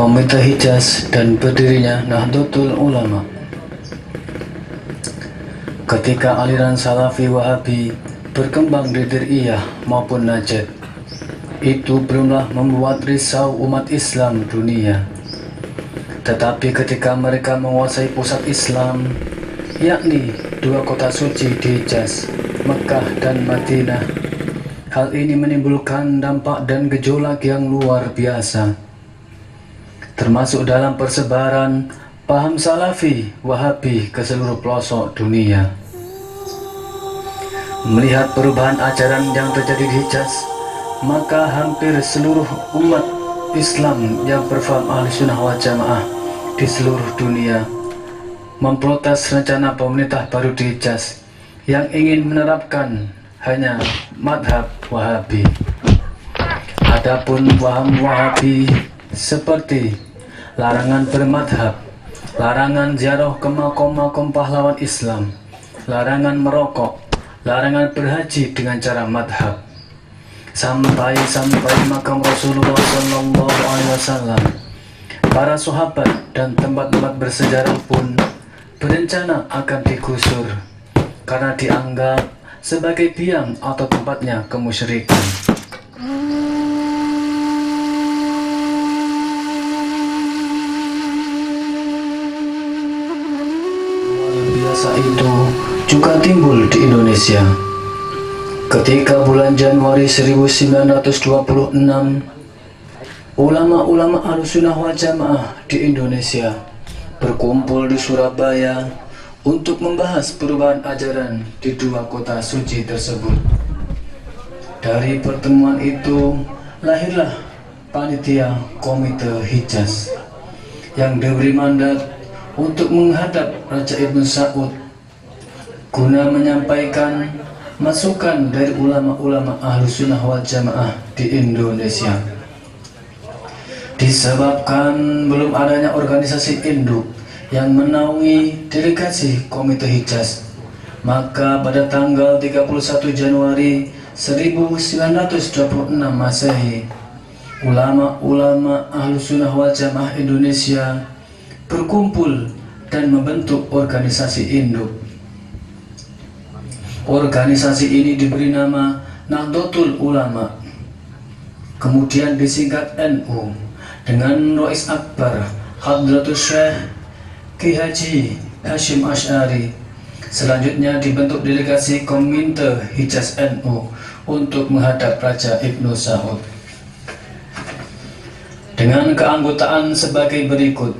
Komite Hijaz dan berdirinya Nahdlatul Ulama. Ketika aliran Salafi Wahabi berkembang di Diriyah maupun Najd, itu belumlah membuat risau umat Islam dunia. Tetapi ketika mereka menguasai pusat Islam, yakni dua kota suci di Hijaz, Mekah dan Madinah, hal ini menimbulkan dampak dan gejolak yang luar biasa, termasuk dalam persebaran paham Salafi Wahabi ke seluruh pelosok dunia. Melihat perubahan ajaran yang terjadi di Hijaz, maka hampir seluruh umat Islam yang berfaham Ahlussunnah wal Jamaah di seluruh dunia memprotes rencana pemerintah baru di Hijaz yang ingin menerapkan hanya madhab Wahabi. Adapun paham Wahabi seperti larangan bermadhab, larangan ziarah ke makom-makom pahlawan Islam, larangan merokok, larangan berhaji dengan cara madhab, sampai makam Rasulullah SAW, para sahabat dan tempat-tempat bersejarah pun berencana akan digusur karena dianggap sebagai biang atau tempatnya kemusyrikan. Biasa itu juga timbul di Indonesia. Ketika bulan Januari 1926, ulama-ulama Ahlussunnah wal Jamaah di Indonesia berkumpul di Surabaya untuk membahas perubahan ajaran di dua kota suci tersebut. Dari pertemuan itu lahirlah panitia Komite Hijaz yang diberi mandat untuk menghadap Raja Ibnu Saud guna menyampaikan masukan dari ulama-ulama Ahlussunnah wal Jamaah di Indonesia. Disebabkan belum adanya organisasi induk yang menaungi delegasi Komite Hijaz, maka pada tanggal 31 Januari 1926 Masehi, ulama-ulama Ahlussunnah wal Jamaah Indonesia berkumpul dan membentuk organisasi induk. Organisasi ini diberi nama Nahdlatul Ulama, kemudian disingkat NU, dengan Rais Akbar Hadratus Syekh Ki Haji Hashim Asy'ari. Selanjutnya dibentuk delegasi Komite Hijaz NU untuk menghadap Raja Ibnu Saud dengan keanggotaan sebagai berikut.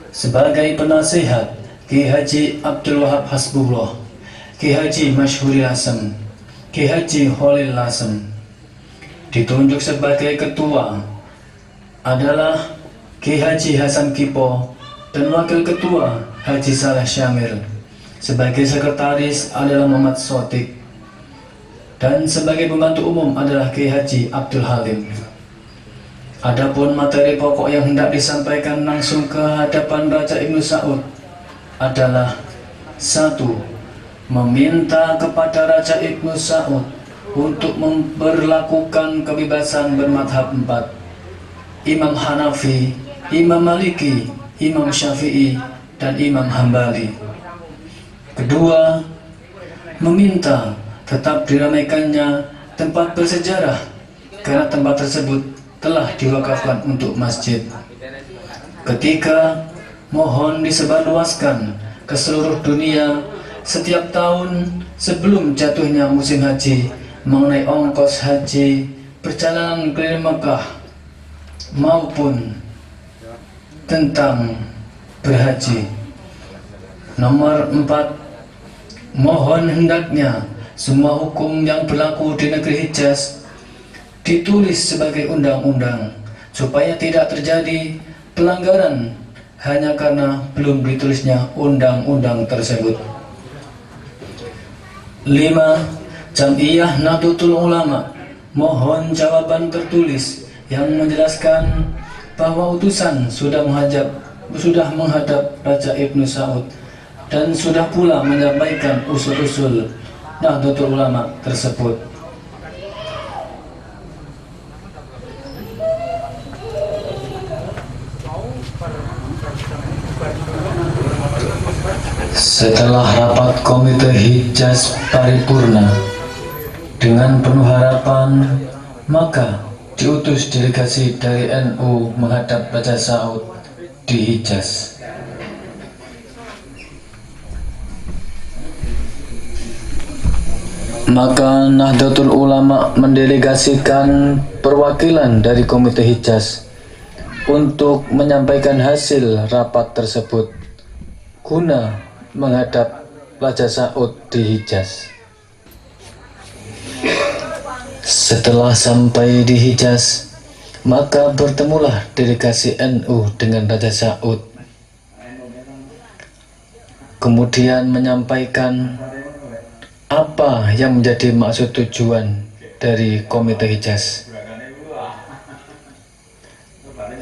Sebagai penasihat, Ki Haji Abdul Wahab Hasbullah, Ki Haji Masyhuri Hasan, Ki Haji Khalil Hasan. Ditunjuk sebagai ketua adalah Ki Haji Hasan Kipo dan wakil ketua Haji Saleh Syamil. Sebagai sekretaris adalah Muhammad Sotik dan sebagai pembantu umum adalah Ki Haji Abdul Halim. Adapun materi pokok yang hendak disampaikan langsung ke hadapan Raja Ibnu Saud adalah: 1. Meminta kepada Raja Ibnu Saud untuk memberlakukan kebebasan bermadhab 4: Imam Hanafi, Imam Maliki, Imam Syafi'i, dan Imam Hambali. 2. Meminta tetap diramaikannya tempat bersejarah karena tempat tersebut telah diwakafkan untuk masjid. 3. Mohon disebarluaskan ke seluruh dunia setiap tahun sebelum jatuhnya musim haji mengenai ongkos haji, perjalanan keliling Mekah maupun tentang berhaji. Nomor 4. Mohon hendaknya semua hukum yang berlaku di negeri Hijaz ditulis sebagai undang-undang supaya tidak terjadi pelanggaran hanya karena belum ditulisnya undang-undang tersebut. 5. Jam'iyah Nahdlatul Ulama mohon jawaban tertulis yang menjelaskan bahwa utusan sudah menghadap Raja Ibnu Saud dan sudah pula menyampaikan usul-usul Nahdlatul Ulama tersebut. Setelah rapat Komite Hijaz paripurna dengan penuh harapan, maka diutus delegasi dari NU menghadap Raja Saud di Hijaz. Maka Nahdlatul Ulama mendelegasikan perwakilan dari Komite Hijaz untuk menyampaikan hasil rapat tersebut guna menghadap Raja Saud di Hijaz. Setelah sampai di Hijaz, maka bertemulah delegasi NU dengan Raja Saud. Kemudian menyampaikan apa yang menjadi maksud tujuan dari Komite Hijaz.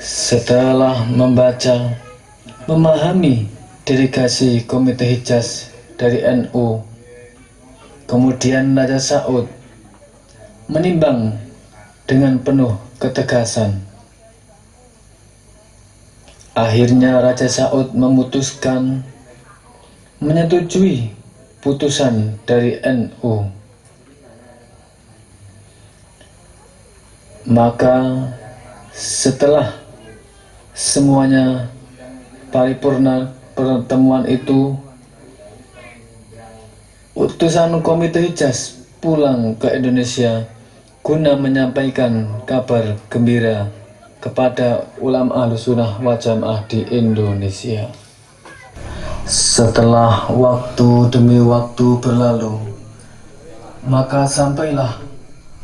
Setelah membaca, memahami delegasi Komite Hijaz dari NU, kemudian Raja Saud menimbang dengan penuh ketegasan. Akhirnya Raja Saud memutuskan menyetujui putusan dari NU. Maka setelah semuanya paripurna pertemuan itu, utusan Komite Hijaz pulang ke Indonesia guna menyampaikan kabar gembira kepada ulama Ahlussunnah wal Jamaah di Indonesia. Setelah waktu demi waktu berlalu, maka sampailah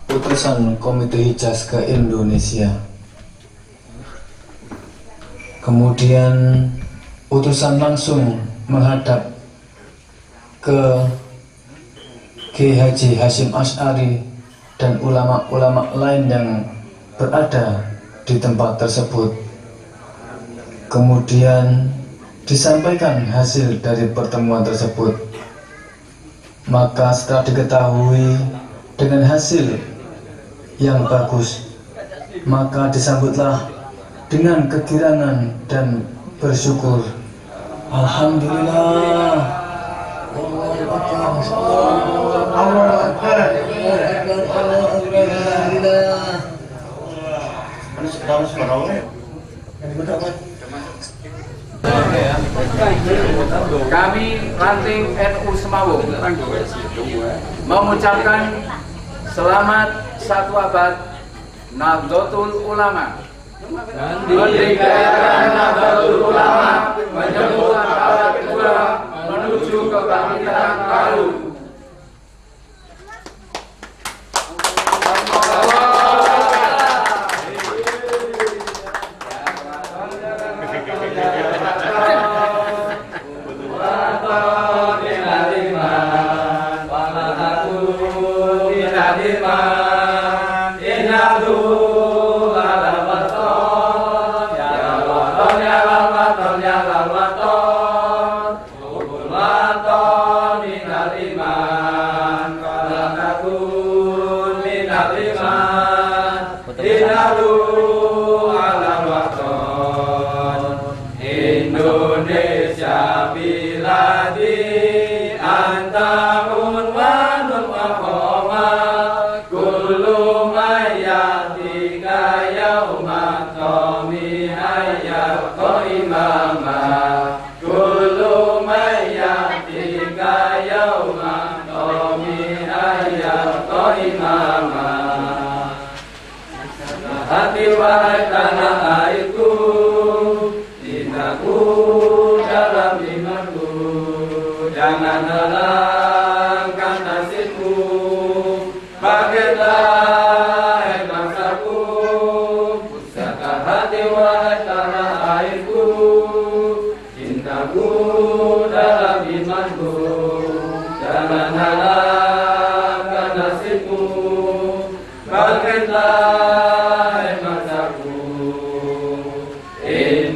utusan Komite Hijaz ke Indonesia. Kemudian utusan langsung menghadap ke Kiai Haji Hasyim Asy'ari dan ulama-ulama lain yang berada di tempat tersebut. Kemudian disampaikan hasil dari pertemuan tersebut. Maka setelah diketahui dengan hasil yang bagus, maka disambutlah dengan kegirangan dan bersyukur. Alhamdulillah. Kami ranting NU Semawung mengucapkan selamat 1 abad Nahdlatul Ulama. Merdekakan Nahdlatul Ulama menyambut abad kedua menuju kebangkitan baru. Indonesia biladi antaun wanul waqomah kullu mayatika yaumat qawmi hayat qimamah kullu mayatika yaumat qawmi hayat qimamah. Hati wahai tanah airku, cintaku dalam imanku, jangan hilangkan nasibku, bangkitlah bangsaku, pusaka hati wahai tanah airku, cintaku dalam imanku, jangan hilangkan nasibku, bangkitlah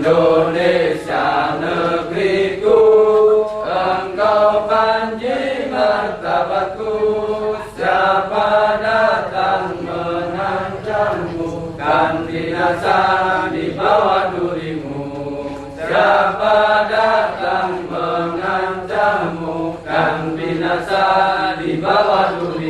Indonesia negeriku, engkau panji martabatku, siapa datang mengancammu, kan binasa di bawah durimu, siapa datang mengancammu, binasa di bawah dunia